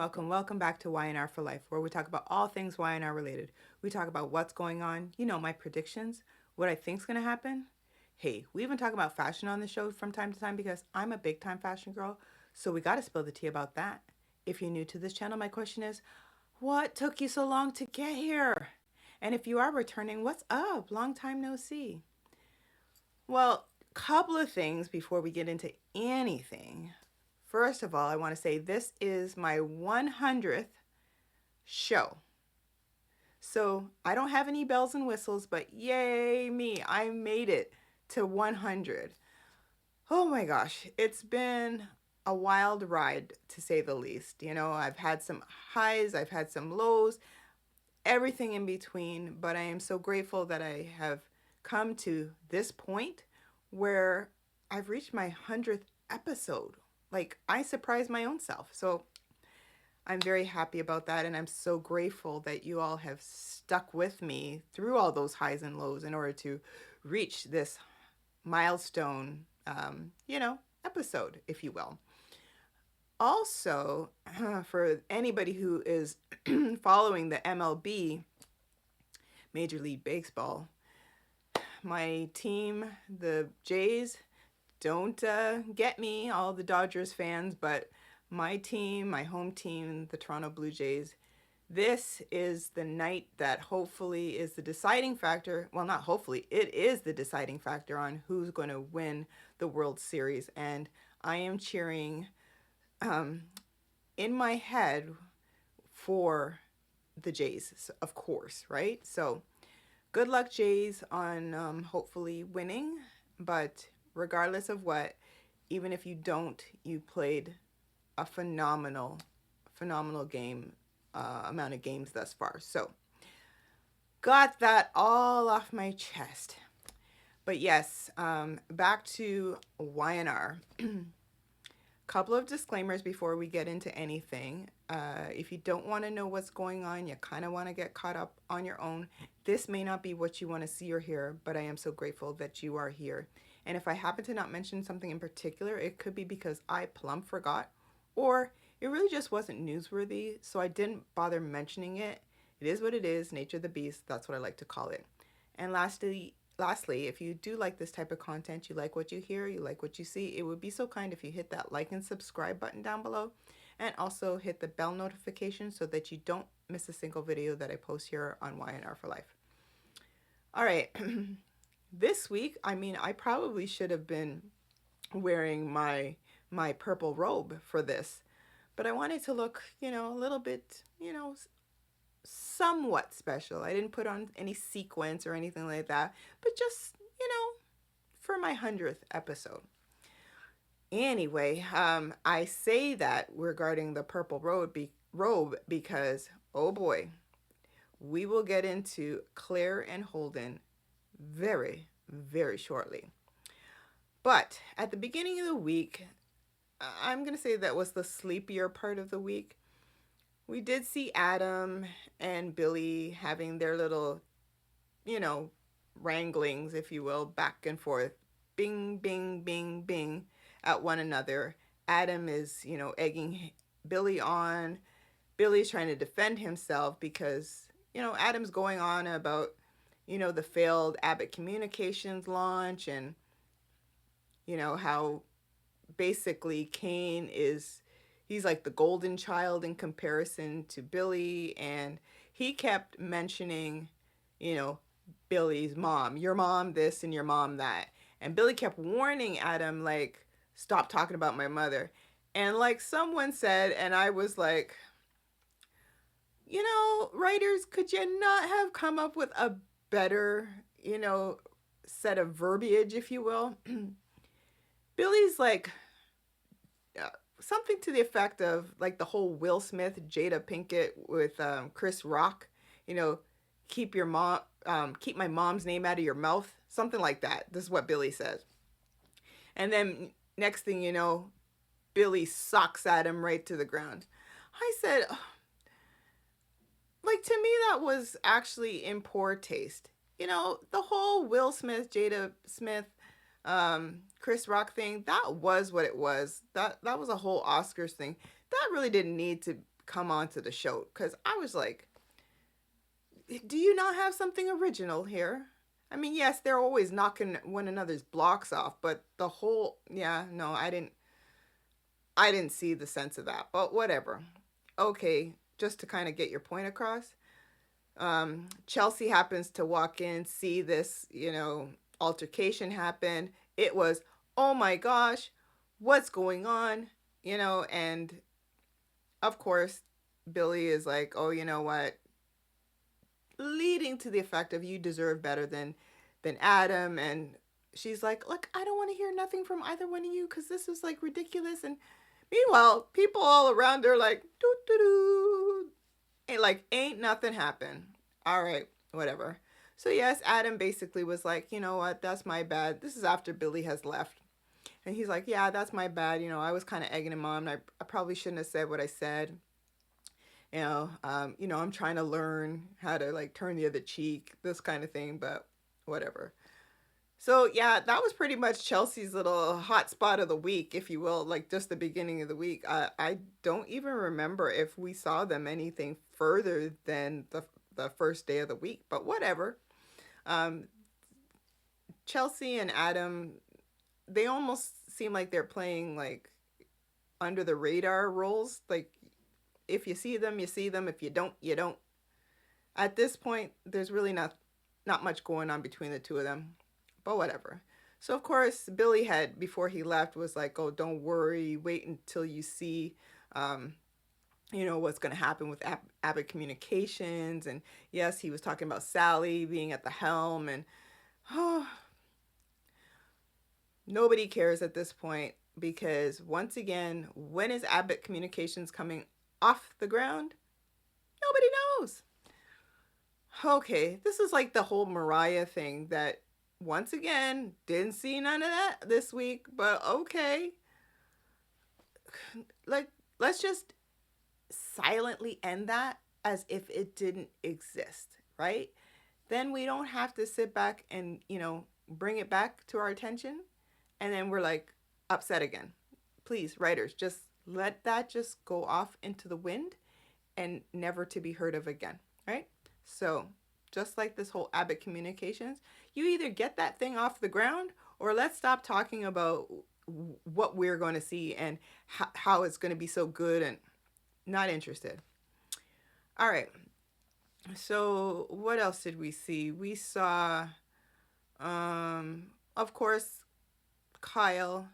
welcome back to Y&R For Life, where we talk about all things Y&R related. We talk about what's going on, my predictions, what I think's going to happen. Hey, we even talk about fashion on the show from time to time because I'm a big time fashion girl, so we got to spill the tea about that. If you're new to this channel, my question is, what took you so long to get here? And if you are returning, what's up? Long time no see. Well, couple of things before we get into anything. First of all, I want to say this is my 100th show. So I don't have any bells and whistles, but yay me, I made it to 100. Oh my gosh, it's been a wild ride to say the least. I've had some highs, I've had some lows, everything in between, but I am so grateful that I have come to this point where I've reached my 100th episode. Like, I surprised my own self. So I'm very happy about that, and I'm so grateful that you all have stuck with me through all those highs and lows in order to reach this milestone, episode, if you will. Also, for anybody who is following the MLB, Major League Baseball, my team, the Jays, don't get me, all the Dodgers fans, but my team, my home team, the Toronto Blue Jays, this is the night that hopefully is the deciding factor. Well, not hopefully, it is the deciding factor on who's going to win the World Series. And I am cheering in my head for the Jays, of course, right? So good luck, Jays, on hopefully winning. But regardless of what, even if you don't, you played a phenomenal game, amount of games thus far. So got that all off my chest. But yes, back to Y&R. Couple of disclaimers before we get into anything. If you don't want to know what's going on, you kind of want to get caught up on your own, this may not be what you want to see or hear, but I am so grateful that you are here. And if I happen to not mention something in particular, it could be because I plumb forgot, or it really just wasn't newsworthy, so I didn't bother mentioning it. It is what it is, nature of the beast, that's what I like to call it. And lastly, if you do like this type of content, you like what you hear, you like what you see, it would be so kind if you hit that like and subscribe button down below, and also hit the bell notification so that you don't miss a single video that I post here on Y&R For Life. All right, this week, I probably should have been wearing my purple robe for this, but I wanted to look, a little bit, somewhat special. I didn't put on any sequins or anything like that, but just, for my 100th episode. Anyway, I say that regarding the purple robe because, oh boy, we will get into Claire and Holden very, very shortly. But at the beginning of the week, I'm going to say that was the sleepier part of the week. We did see Adam and Billy having their little, wranglings, if you will, back and forth. Bing, bing, bing, bing at one another. Adam is, egging Billy on. Billy's trying to defend himself because, Adam's going on about, the failed Abbott Communications launch and, how basically Kane he's like the golden child in comparison to Billy, and he kept mentioning, Billy's mom, your mom this and your mom that. And Billy kept warning Adam, like, stop talking about my mother. And like someone said, and I was like, writers, could you not have come up with a better, set of verbiage, if you will? Billy's like, something to the effect of like the whole Will Smith, Jada Pinkett with Chris Rock, keep my mom's name out of your mouth, something like that. This is what Billy says. And then next thing you know, Billy sucks at him right to the ground. I said, like, to me, that was actually in poor taste. The whole Will Smith, Jada Smith, Chris Rock thing, that was what it was. That was a whole Oscars thing. That really didn't need to come onto the show, because I was like, do you not have something original here? I mean, yes, they're always knocking one another's blocks off, but the whole, yeah, no, I didn't see the sense of that, but whatever. Okay, just to kind of get your point across. Chelsea happens to walk in, see this, altercation happen. It was, oh my gosh, what's going on? And of course, Billy is like, oh, you know what? Leading to the effect of, you deserve better than Adam. And she's like, look, I don't want to hear nothing from either one of you, because this is like ridiculous. And meanwhile, people all around are like, doo doo doo. And like, ain't nothing happened. All right, whatever. So yes, Adam basically was like, you know what, that's my bad. This is after Billy has left. And he's like, yeah, that's my bad. I was kind of egging him on. I probably shouldn't have said what I said. I'm trying to learn how to like turn the other cheek, this kind of thing, but whatever. So yeah, that was pretty much Chelsea's little hot spot of the week, if you will, like just the beginning of the week. I don't even remember if we saw them anything further than the first day of the week, but whatever. Um, Chelsea and Adam, they almost seem like they're playing like under the radar roles. Like, if you see them, you see them. If you don't, you don't. At this point, there's really not much going on between the two of them, but whatever. So of course, Billy had, before he left, was like, oh, don't worry, wait until you see what's going to happen with Abbott Communications. And yes, he was talking about Sally being at the helm, and oh, nobody cares at this point, because once again, when is Abbott Communications coming off the ground? Nobody knows. Okay, this is like the whole Mariah thing that, once again, didn't see none of that this week, but okay. Like, let's just silently end that as if it didn't exist, right? Then we don't have to sit back and, bring it back to our attention, and then we're like upset again. Please, writers, just let that just go off into the wind and never to be heard of again, right? So just like this whole Abbott Communications, you either get that thing off the ground, or let's stop talking about what we're going to see and how it's going to be so good, and not interested. All right. So what else did we see? We saw, of course, Kyle.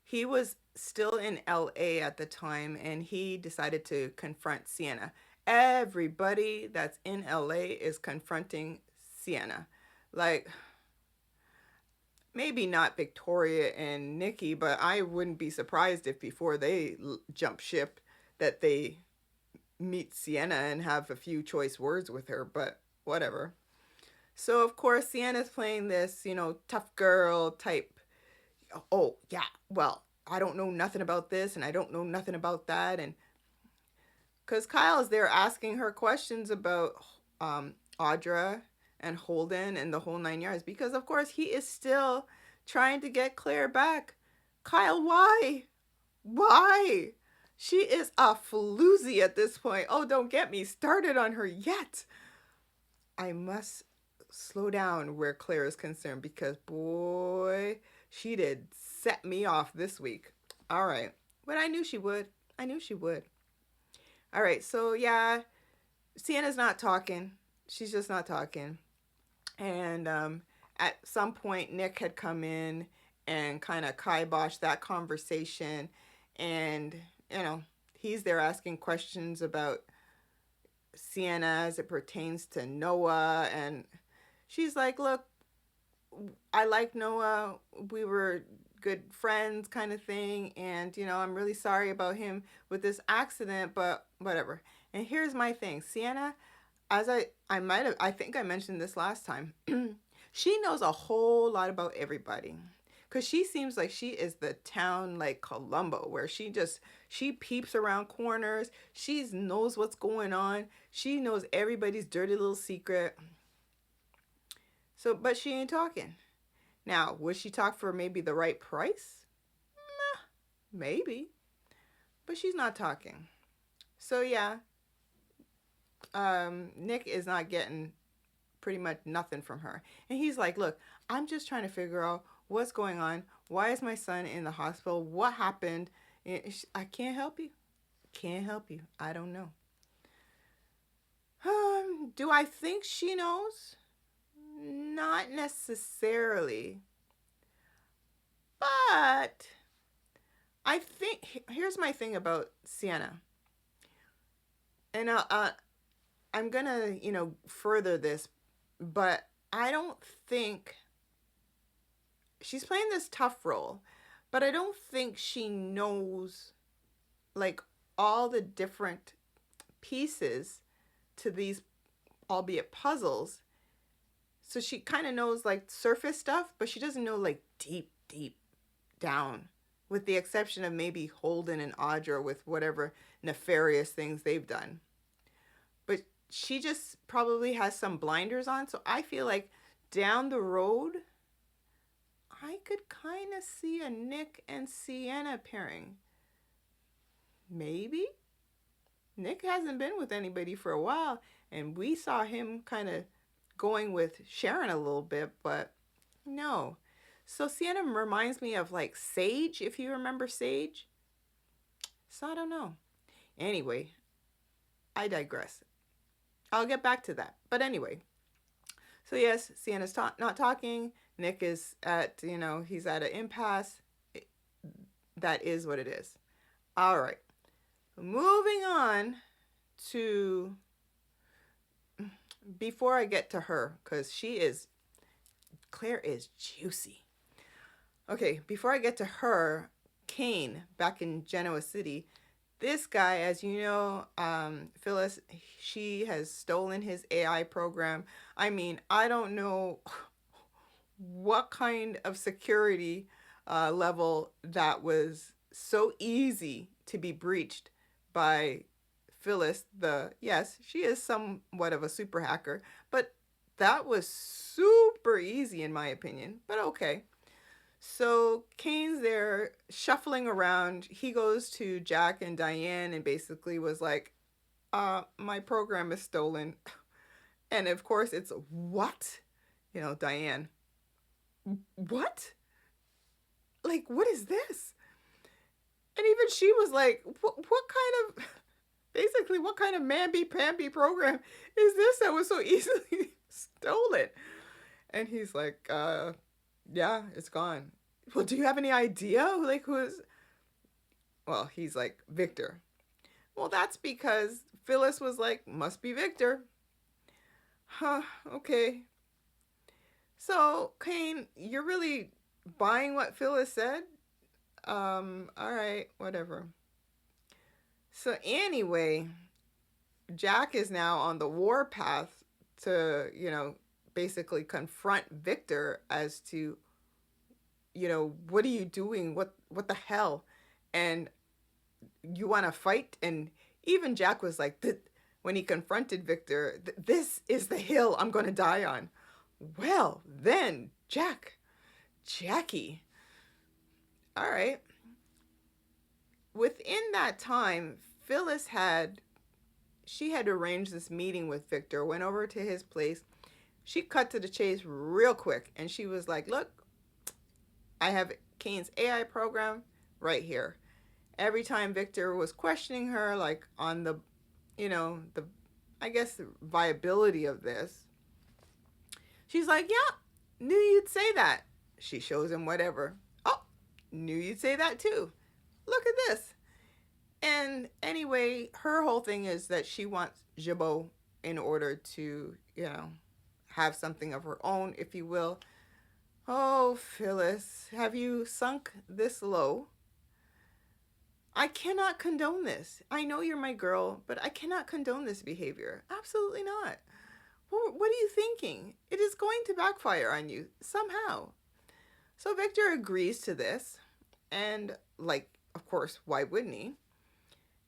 He was still in LA at the time, and he decided to confront Sienna. Everybody that's in LA is confronting Sienna. Like, maybe not Victoria and Nikki, but I wouldn't be surprised if before they jump ship that they meet Sienna and have a few choice words with her, but whatever. So of course Sienna's playing this, tough girl type. Oh yeah, well, I don't know nothing about this and I don't know nothing about that. And because Kyle is there asking her questions about Audra and Holden and the whole 9 yards, because of course he is still trying to get Claire back. Kyle, why? She is a floozy at this point. Oh, don't get me started on her yet. I must slow down where Claire is concerned, because boy, she did set me off this week. All right. But I knew she would. All right. So yeah, Sienna's not talking. She's just not talking. And at some point, Nick had come in and kind of kiboshed that conversation. And, he's there asking questions about Sienna as it pertains to Noah. And she's like, look, I like Noah. We were good friends kind of thing. And, I'm really sorry about him with this accident, but whatever. And here's my thing. Sienna, as I think I mentioned this last time, she knows a whole lot about everybody. Because she seems like she is the town like Columbo, where she peeps around corners. She knows what's going on. She knows everybody's dirty little secret. So, but she ain't talking. Now, would she talk for maybe the right price? Maybe. But she's not talking. So yeah, Nick is not getting pretty much nothing from her. And he's like, look, I'm just trying to figure out what's going on. Why is my son in the hospital? What happened? I can't help you. Can't help you. I don't know. Do I think she knows? Not necessarily. But I think here's my thing about Sienna. And I'm going to, further this, but I don't think she's playing this tough role, but I don't think she knows like all the different pieces to these, albeit puzzles. So she kind of knows like surface stuff, but she doesn't know like deep, deep down, with the exception of maybe Holden and Audra with whatever nefarious things they've done. But she just probably has some blinders on. So I feel like down the road, I could kind of see a Nick and Sienna pairing. Maybe? Nick hasn't been with anybody for a while, and we saw him kind of going with Sharon a little bit, but no. So Sienna reminds me of like Sage, if you remember Sage. So I don't know. Anyway, I digress. I'll get back to that. But anyway, so yes, Sienna's not talking. Nick is at, he's at an impasse. That is what it is. All right. Moving on to, before I get to her, because Claire is juicy. Okay, before I get to her, Kane, back in Genoa City, this guy, as you know, Phyllis, she has stolen his AI program. I mean, I don't know what kind of security level that was so easy to be breached by Phyllis. Yes, she is somewhat of a super hacker, but that was super easy in my opinion, but okay. So Kane's there shuffling around. He goes to Jack and Diane and basically was like, my program is stolen. And of course it's, what? Diane, what? Like, what is this? And even she was like, what kind of, basically, what kind of mamby-pamby program is this that was so easily stolen? And he's like, yeah, it's gone. Well, do you have any idea like who is? Well, he's like, Victor. Well, that's because Phyllis was like, must be Victor. Huh, okay. So, Kane, you're really buying what Phyllis said? All right, whatever. So anyway, Jack is now on the war path to, basically confront Victor as to, what are you doing? What the hell? And you want to fight? And even Jack was like, when he confronted Victor, this is the hill I'm going to die on. Well, then, Jackie. All right. Within that time, Phyllis had arranged this meeting with Victor, went over to his place. She cut to the chase real quick, and she was like, look, I have Kane's AI program right here. Every time Victor was questioning her, like on the, I guess, the viability of this, she's like, yeah, knew you'd say that. She shows him whatever. Oh, knew you'd say that too. Look at this. And anyway, her whole thing is that she wants Jabot in order to, have something of her own, if you will. Oh, Phyllis, have you sunk this low? I cannot condone this. I know you're my girl, but I cannot condone this behavior. Absolutely not. What are you thinking? It is going to backfire on you somehow. So Victor agrees to this. And, of course, why wouldn't he?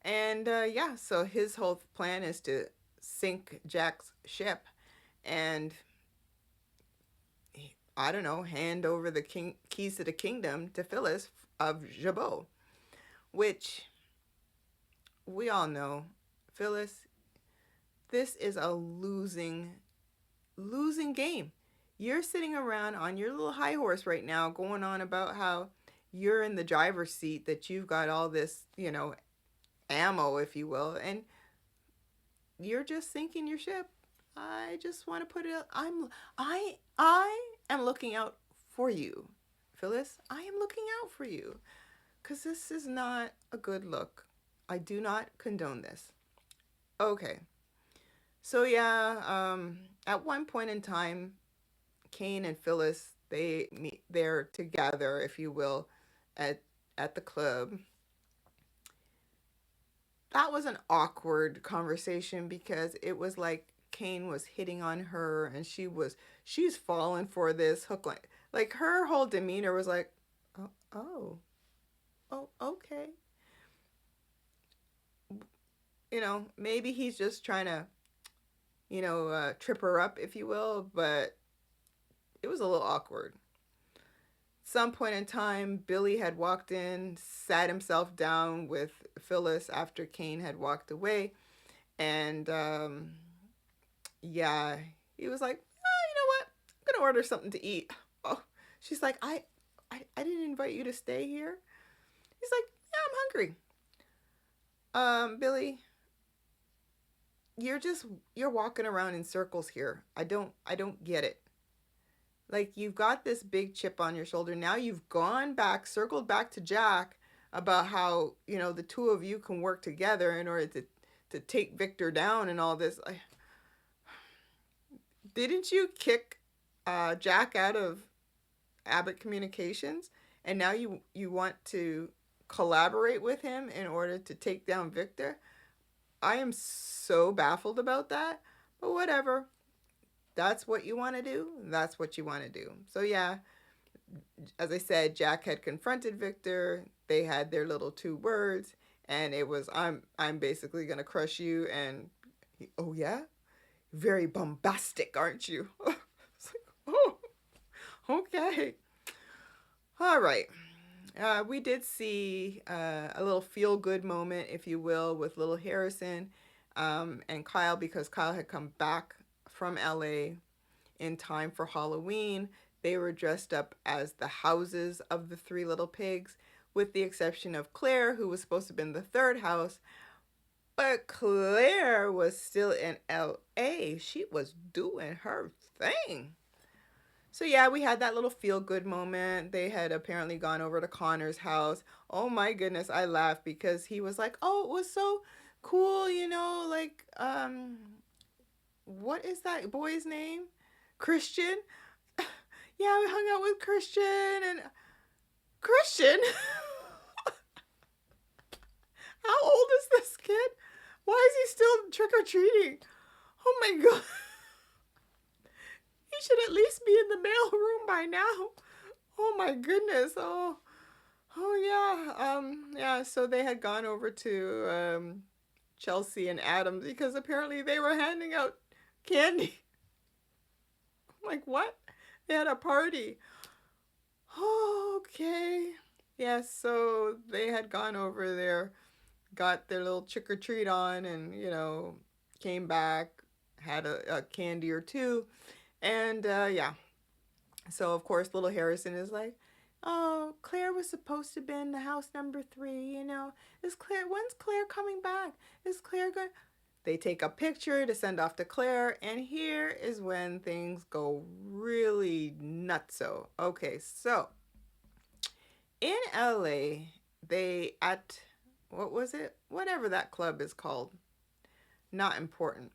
And, so his whole plan is to sink Jack's ship and, I don't know, hand over the keys to the kingdom to Phyllis of Jabot, which we all know Phyllis, this is a losing game. You're sitting around on your little high horse right now going on about how you're in the driver's seat, that you've got all this, ammo, if you will, and you're just sinking your ship. I just want to put it out. I am looking out for you, Phyllis. I am looking out for you because this is not a good look. I do not condone this. Okay. So yeah, at one point in time, Kane and Phyllis, they meet there together, if you will, at the club. That was an awkward conversation because it was like Kane was hitting on her and she's fallen for this hook line. Like her whole demeanor was like, oh, okay. Maybe he's just trying to, trip her up, if you will, but it was a little awkward. Some point in time, Billy had walked in, sat himself down with Phyllis after Kane had walked away, and yeah, he was like, you know what? I'm gonna order something to eat. Oh, she's like, I didn't invite you to stay here. He's like, yeah, I'm hungry. Billy, you're walking around in circles here. I don't get it. Like, you've got this big chip on your shoulder. Now you've gone back, circled back to Jack about how, the two of you can work together in order to take Victor down and all this. Didn't you kick Jack out of Abbott Communications? And now you want to collaborate with him in order to take down Victor? I am so baffled about that, but whatever. That's what you want to do. That's what you want to do. So yeah, as I said, Jack had confronted Victor. They had their little 2 words, and it was, I'm basically gonna crush you. And oh yeah, very bombastic, aren't you? It's like, oh, okay, all right. We did see a little feel-good moment, if you will, with little Harrison and Kyle, because Kyle had come back from LA in time for Halloween. They were dressed up as the houses of the 3 little pigs, with the exception of Claire, who was supposed to have been the 3rd house. But Claire was still in LA. She was doing her thing. So yeah, we had that little feel-good moment. They had apparently gone over to Connor's house. Oh my goodness, I laughed because he was like, oh, it was so cool, like, what is that boy's name? Christian? Yeah, we hung out with Christian and Christian? How old is this kid? Why is he still trick-or-treating? Oh my god. He should at least be in the mail room by now. Oh my goodness. Oh yeah. Yeah, so they had gone over to Chelsea and Adam because apparently they were handing out candy. I'm like, what? They had a party. Oh, okay. Yeah, so they had gone over there, got their little trick or treat on, and came back, had a candy or 2. And yeah, so of course little Harrison is like, oh, Claire was supposed to be in the house number 3, when's Claire coming back? Is Claire going? They take a picture to send off to Claire, and here is when things go really nutso. Okay, so in LA, they at, what was it? Whatever that club is called. Not important.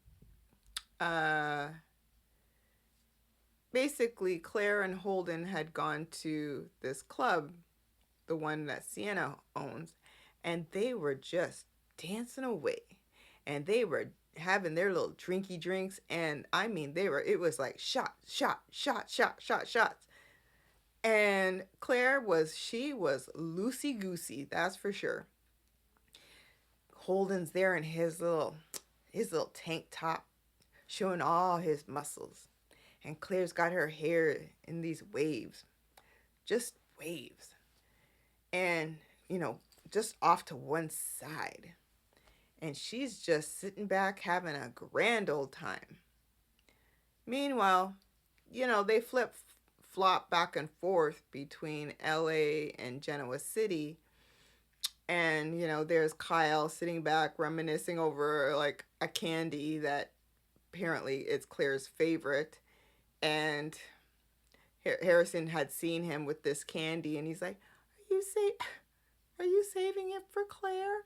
Basically, Claire and Holden had gone to this club, the one that Sienna owns, and they were just dancing away. And they were having their little drinky drinks, and I mean, it was like shot, shots. And Claire she was loosey-goosey, that's for sure. Holden's there in his little tank top, showing all his muscles. And Claire's got her hair in these waves, just waves. And, just off to one side. and she's just sitting back having a grand old time. Meanwhile, they flop back and forth between LA and Genoa City. And, there's Kyle sitting back reminiscing over like a candy that apparently is Claire's favorite. And Harrison had seen him with this candy and he's like, Are you saving it for Claire?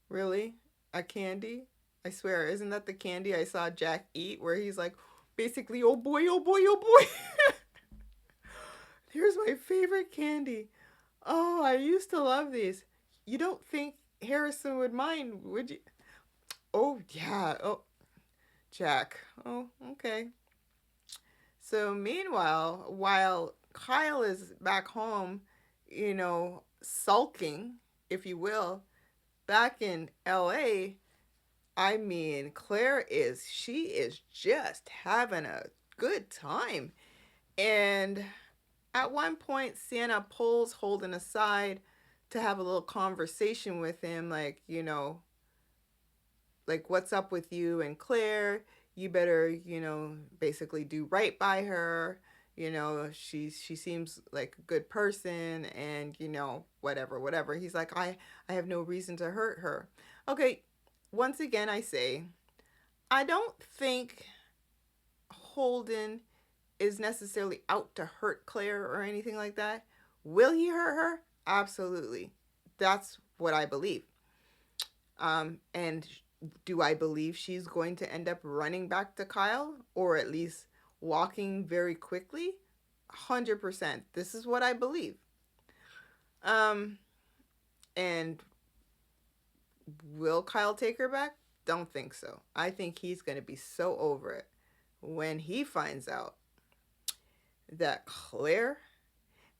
Really? A candy? I swear, isn't that the candy I saw Jack eat where he's like, basically, oh boy, oh boy, oh boy. Here's my favorite candy. Oh, I used to love these. You don't think Harrison would mind, would you? Oh, yeah. Oh, Jack. Oh, okay. So, meanwhile, while Kyle is back home, sulking, if you will, back in LA, I mean, she is just having a good time. And at one point, Sienna pulls Holden aside to have a little conversation with him, like, what's up with you and Claire? You better, basically do right by her. She seems like a good person and, whatever. He's like, I have no reason to hurt her. Okay, once again, I say, I don't think Holden is necessarily out to hurt Claire or anything like that. Will he hurt her? Absolutely. That's what I believe. And do I believe she's going to end up running back to Kyle or at least walking very quickly? 100%. This is what I believe. And will Kyle take her back? Don't think so. I think he's going to be so over it when he finds out that Claire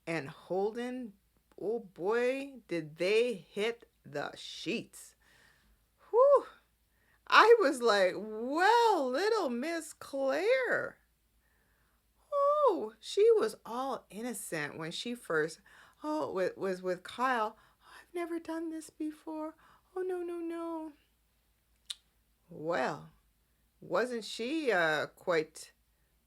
and Holden, oh boy, did they hit the sheets. Whew. I was like, well, little Miss Claire. Oh, she was all innocent when she first, was with Kyle. Oh, I've never done this before. Oh, no. Well, wasn't she quite,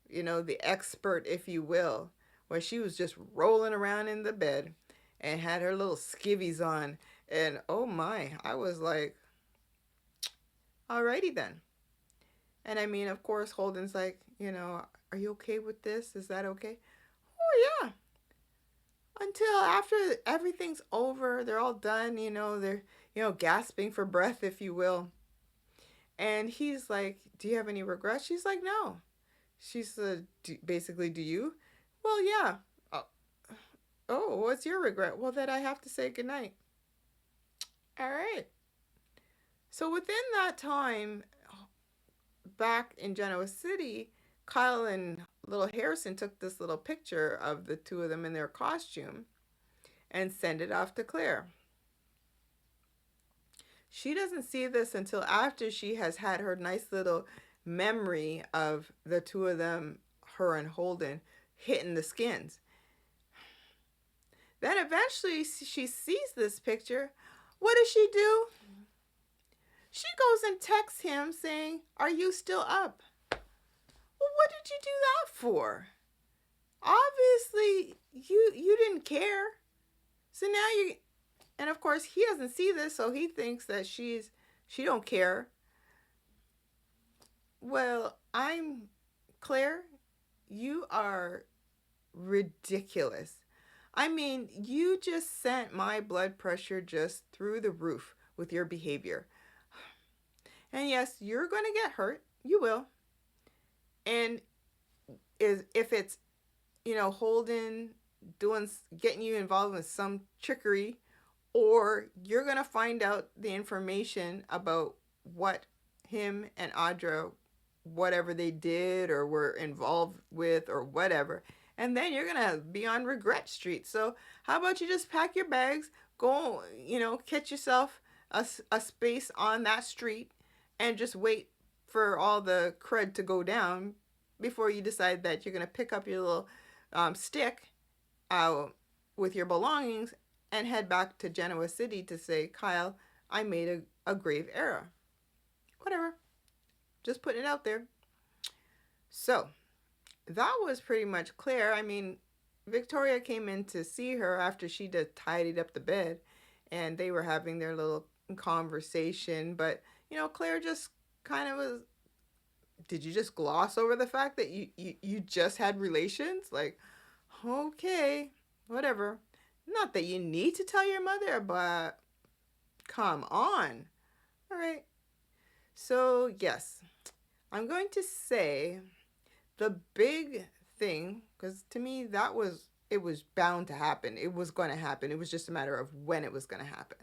the expert, if you will, where she was just rolling around in the bed and had her little skivvies on. And oh my, I was like, alrighty then. And I mean, of course, Holden's like, are you okay with this? Is that okay? Oh, yeah. Until after everything's over, they're all done, they're, gasping for breath, if you will. And he's like, do you have any regrets? She's like, no. She said, basically, do you? Well, yeah. Oh, what's your regret? Well, that I have to say goodnight. All right. So within that time, back in Genoa City, Kyle and little Harrison took this little picture of the two of them in their costume and sent it off to Claire. She doesn't see this until after she has had her nice little memory of the two of them, her and Holden, hitting the skins. Then eventually she sees this picture. What does she do? She goes and texts him saying, are you still up? Well, what did you do that for? Obviously, you didn't care. So now and of course he doesn't see this, so he thinks that she don't care. Well, Claire, you are ridiculous. I mean, you just sent my blood pressure just through the roof with your behavior. And yes, you're going to get hurt. You will. And if it's, Holden getting you involved with some trickery, or you're going to find out the information about what him and Audra, whatever they did or were involved with or whatever, and then you're going to be on regret street. So how about you just pack your bags, go, catch yourself a space on that street and just wait for all the crud to go down before you decide that you're going to pick up your little stick with your belongings and head back to Genoa City to say, Kyle, I made a grave error. Whatever. Just putting it out there. So that was pretty much Claire. I mean, Victoria came in to see her after she just tidied up the bed, and they were having their little conversation. But Claire just kind of was. Did you just gloss over the fact that you just had relations? Like, okay, whatever. Not that you need to tell your mother, but come on. All right. So yes, I'm going to say the big thing, because to me it was bound to happen. It was going to happen. It was just a matter of when it was going to happen.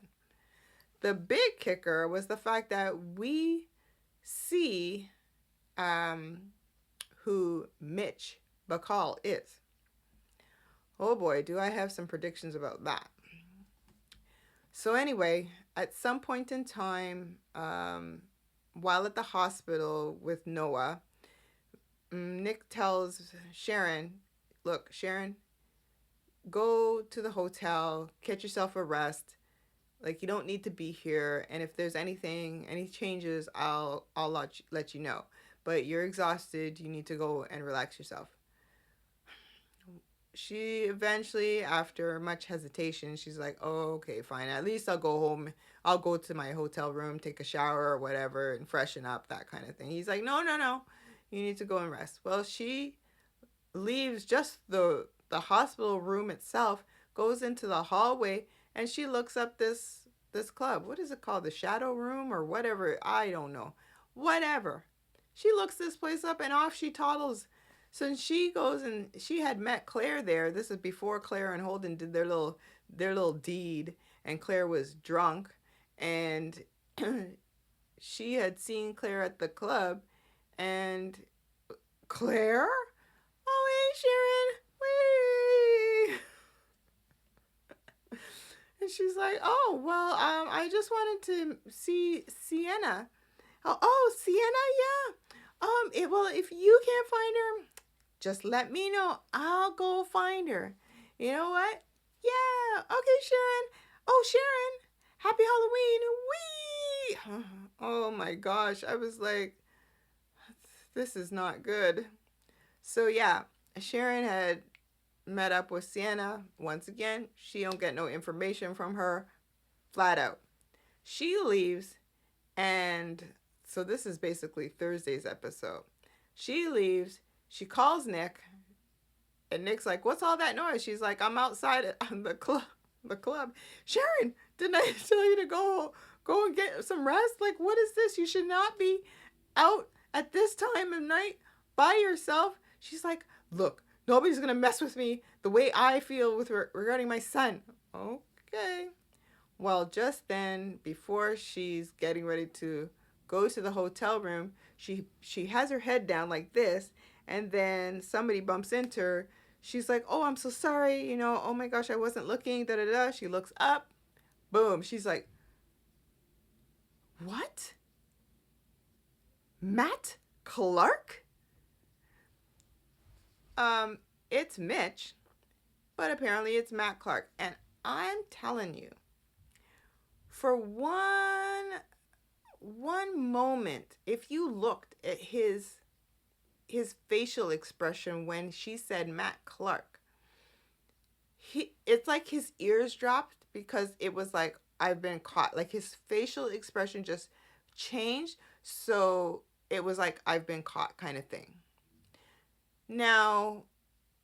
The big kicker was the fact that we see who Mitch Bacall is. Oh boy, do I have some predictions about that. So anyway, at some point in time, while at the hospital with Noah, Nick tells Sharon, look, Sharon, go to the hotel, get yourself a rest. Like, you don't need to be here. And if there's any changes, I'll let you know. But you're exhausted. You need to go and relax yourself. She eventually, after much hesitation, she's like, oh, okay, fine. At least I'll go home. I'll go to my hotel room, take a shower or whatever, and freshen up, that kind of thing. He's like, no. You need to go and rest. Well, she leaves just the hospital room itself, goes into the hallway, and she looks up this club. What is it called? The Shadow Room or whatever? I don't know. Whatever. She looks this place up and off she toddles. So she goes, and she had met Claire there. This is before Claire and Holden did their little deed, and Claire was drunk, and she had seen Claire at the club, and Claire? Oh, hey, Sharon. Wait. And she's like, oh, well, I just wanted to see Sienna. Oh, Sienna, yeah. Well, if you can't find her, just let me know. I'll go find her. You know what? Yeah. Okay, Sharon. Oh, Sharon. Happy Halloween. Wee. Oh my gosh. I was like, this is not good. So yeah, Sharon had met up with Sienna. Once again, she don't get no information from her. Flat out. She leaves, and so this is basically Thursday's episode. She leaves. She calls Nick, and Nick's like, what's all that noise? She's like, I'm outside at the club. Sharon, didn't I tell you to go and get some rest? Like, what is this? You should not be out at this time of night by yourself. She's like, look, nobody's going to mess with me the way I feel with regarding my son. Okay. Well, just then, before she's getting ready to go to the hotel room, she has her head down like this, and then somebody bumps into her. She's like, oh, I'm so sorry, oh my gosh, I wasn't looking, da-da-da. She looks up, boom. She's like, what? Matt Clark? It's Mitch, but apparently it's Matt Clark. And I'm telling you, for one moment, if you looked at his facial expression when she said Matt Clark, it's like his ears dropped, because it was like, I've been caught. Like, his facial expression just changed, so it was like, I've been caught kind of thing. Now,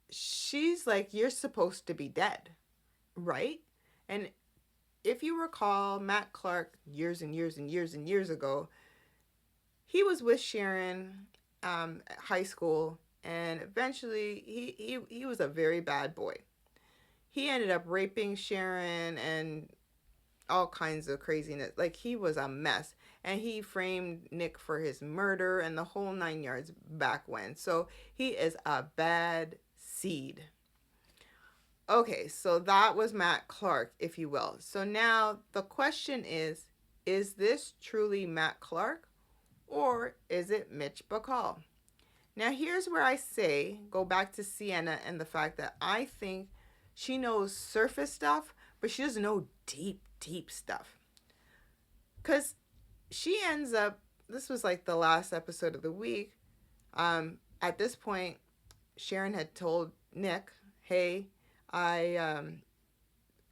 she's like, you're supposed to be dead, right? And if you recall, Matt Clark, years and years and years and years ago, he was with Sharon at high school, and eventually he was a very bad boy. He ended up raping Sharon and all kinds of craziness. Like, he was a mess. And he framed Nick for his murder and the whole 9 yards back when. So he is a bad seed. Okay, so that was Matt Clark, if you will. So now the question is this truly Matt Clark, or is it Mitch Bacall? Now here's where I say, go back to Sienna and the fact that I think she knows surface stuff, but she doesn't know deep, deep stuff. Because she ends up, this was like the last episode of the week. At this point, Sharon had told Nick, hey, I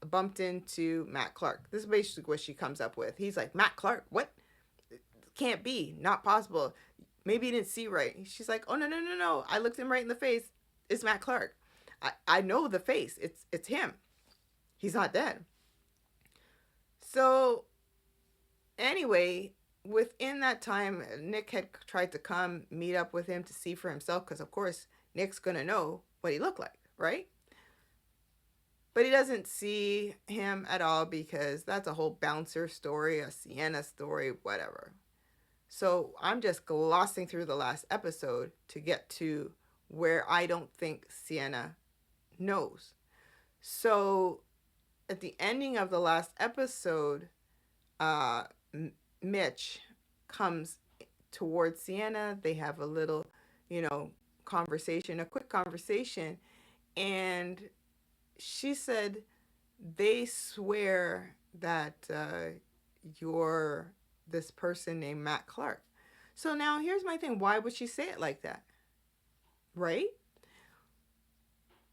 bumped into Matt Clark. This is basically what she comes up with. He's like, Matt Clark, what? Can't be, not possible. Maybe you didn't see right. She's like, oh, no, no, no, no. I looked him right in the face. It's Matt Clark. I know the face. It's him. He's not dead. So anyway, within that time, Nick had tried to come meet up with him to see for himself because, of course, Nick's going to know what he looked like, right? But he doesn't see him at all because that's a whole bouncer story, a Sienna story, whatever. So I'm just glossing through the last episode to get to where I don't think Sienna knows. So at the ending of the last episode, uh, Mitch comes towards Sienna. They have a little, conversation, a quick conversation. And she said, they swear that you're this person named Matt Clark. So now here's my thing. Why would she say it like that? Right?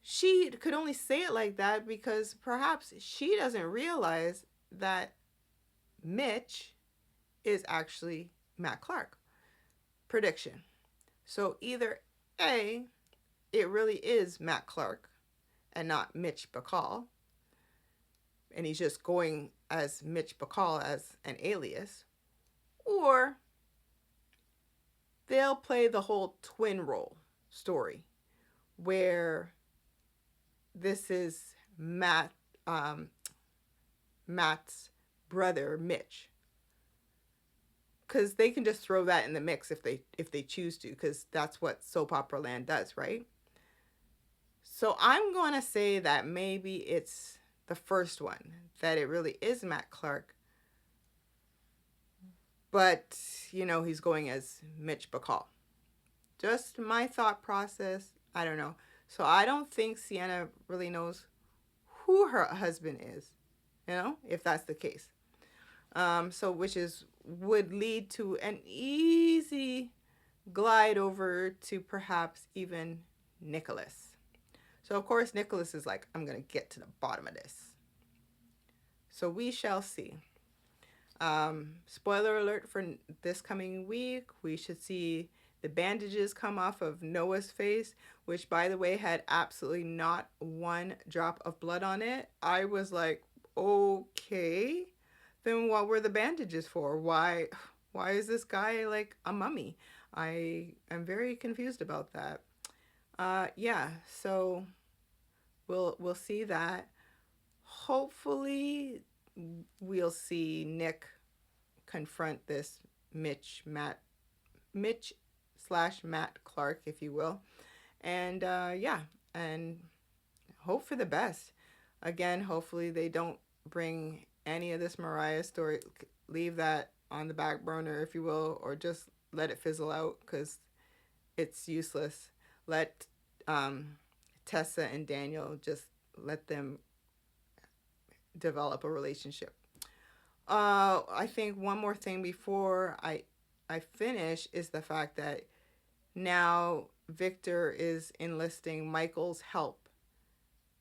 She could only say it like that because perhaps she doesn't realize that Mitch is actually Matt Clark. Prediction. So either A, it really is Matt Clark and not Mitch Bacall, and he's just going as Mitch Bacall as an alias, or they'll play the whole twin role story where this is Matt's brother Mitch, because they can just throw that in the mix if they choose to, because that's what soap opera land does, right? So I'm going to say that maybe it's the first one, that it really is Matt Clark, but he's going as Mitch Bacall. Just my thought process. I don't know. So I don't think Sienna really knows who her husband is, if that's the case. So which would lead to an easy glide over to perhaps even Nicholas. So of course Nicholas is like, I'm going to get to the bottom of this. So we shall see. Spoiler alert for this coming week, we should see the bandages come off of Noah's face, which by the way had absolutely not one drop of blood on it. I was like, okay, then what were the bandages for? Why is this guy like a mummy? I am very confused about that. Yeah, so we'll see that. Hopefully we'll see Nick confront this Mitch/Matt Clark, if you will. And yeah, and hope for the best. Again, hopefully they don't bring any of this Mariah story, leave that on the back burner, if you will, or just let it fizzle out because it's useless. Let Tessa and Daniel, just let them develop a relationship. I think one more thing before I finish is the fact that now Victor is enlisting Michael's help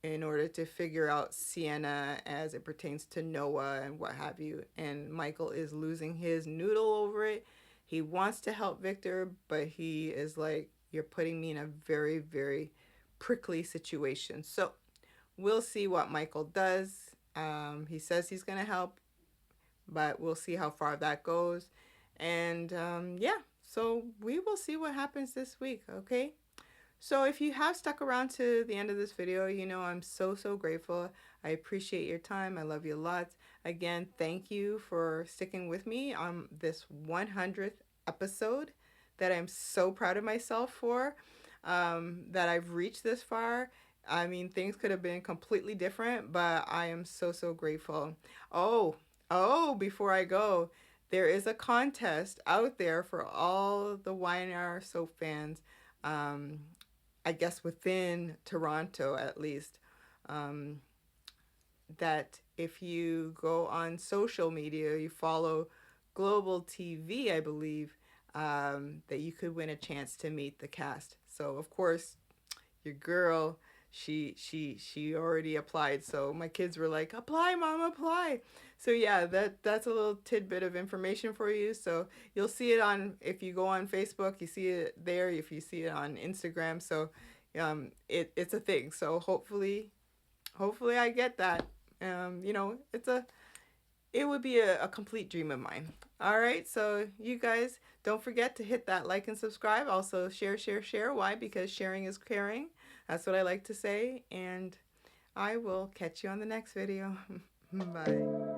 in order to figure out Sienna as it pertains to Noah and what have you. And Michael is losing his noodle over it. He wants to help Victor, but he is like, you're putting me in a very, very prickly situation. So we'll see what Michael does. He says he's going to help, but we'll see how far that goes. And yeah, so we will see what happens this week, okay? So if you have stuck around to the end of this video, I'm so, so grateful. I appreciate your time. I love you lots. Again, thank you for sticking with me on this 100th episode that I'm so proud of myself for, that I've reached this far. I mean, things could have been completely different, but I am so, so grateful. Oh, before I go, there is a contest out there for all the Y&R soap fans. I guess within Toronto at least, that if you go on social media, you follow Global TV, I believe, that you could win a chance to meet the cast. So of course, your girl, she already applied. So my kids were like, apply, mom, apply. So yeah, that's a little tidbit of information for you. So you'll see it on, if you go on Facebook, you see it there. If you see it on Instagram, so it's a thing. So hopefully I get that. It would be a complete dream of mine. All right, so you guys don't forget to hit that like and subscribe. Also share, share, share. Why? Because sharing is caring. That's what I like to say. And I will catch you on the next video. Bye.